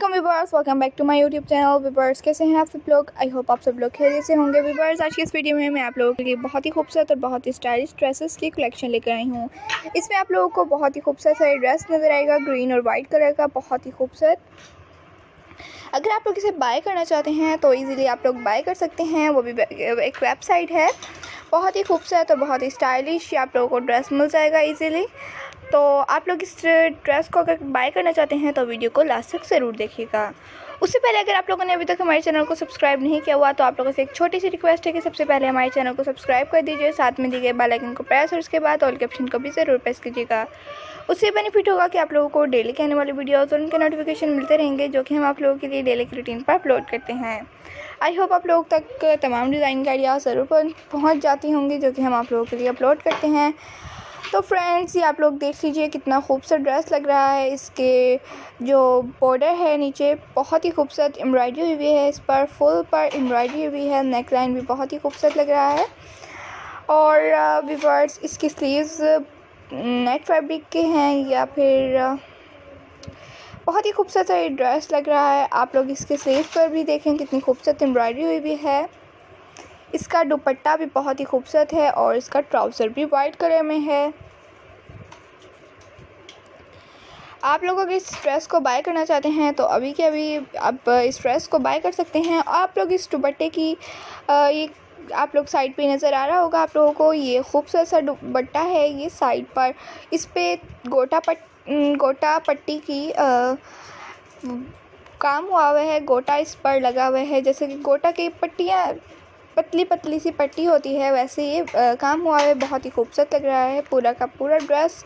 Viewers, welcome back to my YouTube channel. Viewers, कैसे हैं आप सब लोग? आई होप आप सब लोग खैरियत से होंगे। व्यूवर्स, आज की इस वीडियो में मैं आप लोगों के लिए बहुत ही खूबसूरत और बहुत ही स्टाइलिश ड्रेसेस की कलेक्शन लेकर आई हूँ। इसमें आप लोगों को बहुत ही खूबसूरत सा ड्रेस नज़र आएगा, ग्रीन और वाइट कलर का, बहुत ही खूबसूरत। अगर आप लोग इसे बाय करना चाहते हैं तो ईज़िली आप लोग बाय कर सकते हैं। वो भी एक वेबसाइट है, बहुत ही खूबसूरत और बहुत ही स्टाइलिश आप लोगों को ड्रेस मिल जाएगा ईज़िली। तो आप लोग इस ड्रेस को अगर बाय करना चाहते हैं तो वीडियो को लास्ट तक ज़रूर देखिएगा। उससे पहले अगर आप लोगों ने अभी तक हमारे चैनल को सब्सक्राइब नहीं किया हुआ तो आप लोगों से एक छोटी सी रिक्वेस्ट है कि सबसे पहले हमारे चैनल को सब्सक्राइब कर दीजिए, साथ में दिए गए बेल आइकन को प्रेस और उसके बाद ऑल के ऑप्शन को भी ज़रूर प्रेस कीजिएगा। उससे बेनिफिट होगा कि आप लोगों को डेली के आने वाली वीडियोज़ और उनके नोटिफिकेशन मिलते रहेंगे, जो कि हम आप लोगों के लिए डेली की रूटीन पर अपलोड करते हैं। आई होप आप लोगों तक तमाम डिज़ाइन का आइडिया ज़रूर पहुँच जाती होंगी, जो कि हम आप लोगों के लिए अपलोड करते हैं। तो फ्रेंड्स, ये आप लोग देख लीजिए कितना खूबसूरत ड्रेस लग रहा है। इसके जो बॉर्डर है नीचे बहुत ही खूबसूरत एम्ब्रॉयडरी हुई है, इस पर फुल पर एम्ब्रॉयडरी हुई है। नेक लाइन भी बहुत ही खूबसूरत लग रहा है। और व्यूअर्स, इसकी स्लीव्स नेट फैब्रिक के हैं या फिर बहुत ही खूबसूरत ये ड्रेस लग रहा है। आप लोग इसके स्लीव पर भी देखें कितनी खूबसूरत एम्ब्रॉयडरी हुई भी है। इसका दुपट्टा भी बहुत ही खूबसूरत है और इसका ट्राउज़र भी वाइट कलर में है। आप लोग अगर इस ड्रेस को बाय करना चाहते हैं तो अभी के अभी आप इस ड्रेस को बाय कर सकते हैं। आप लोग इस दुपट्टे की ये आप लोग साइड पे नज़र आ रहा होगा आप लोगों को, ये खूबसूरत सा दुपट्टा है। ये साइड पर इस पे गोटा पट्टी की काम हुआ हुआ है, गोटा इस पर लगा हुआ है। जैसे कि गोटा की पट्टियाँ पतली पतली सी पट्टी होती है, वैसे ये काम हुआ है। बहुत ही खूबसूरत लग रहा है पूरा का पूरा ड्रेस।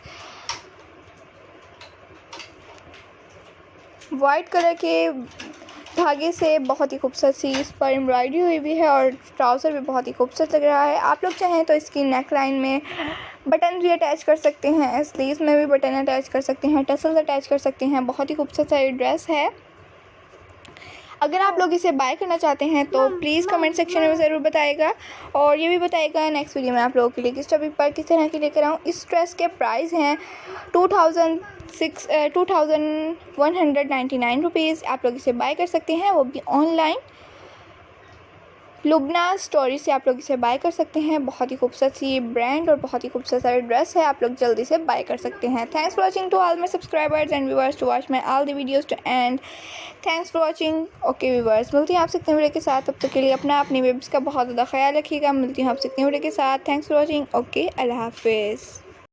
वाइट कलर के धागे से बहुत ही खूबसूरत सी इस पर एम्ब्रॉयडरी हुई भी है और ट्राउज़र भी बहुत ही खूबसूरत लग रहा है। आप लोग चाहें तो इसकी नेक लाइन में बटन भी अटैच कर सकते हैं, स्लीव्स में भी बटन अटैच कर सकते हैं, टसल्स अटैच कर सकते हैं। बहुत ही खूबसूरत सा ये ड्रेस है। अगर आप लोग इसे बाय करना चाहते हैं तो प्लीज़ कमेंट सेक्शन में ज़रूर बताइएगा और ये भी बताइएगा नेक्स्ट वीडियो में आप लोगों के लिए किस टॉपिक पर किस तरह की लेकर आऊँ। इस ड्रेस के प्राइस हैं 2199 रुपीज़। आप लोग इसे बाय कर सकते हैं, वो भी ऑनलाइन लुबना स्टोरी से आप लोग इसे बाय कर सकते हैं। बहुत ही खूबसूरत सी ब्रांड और बहुत ही खूबसूरत सा ड्रेस है, आप लोग जल्दी से बाय कर सकते हैं। Thanks for watching to all my subscribers and viewers to watch my all the videos to end. Thanks for watching. Okay viewers, मिलती हैं आपसे नई वीडियो के साथ। तब तक के लिए अपनी बेबीज़ का बहुत ज़्यादा ख्याल रखिएगा। मिलती हूँ आपसे नई वीडियो के साथ। Thanks for watching. ओके, अल्लाह हाफिज़।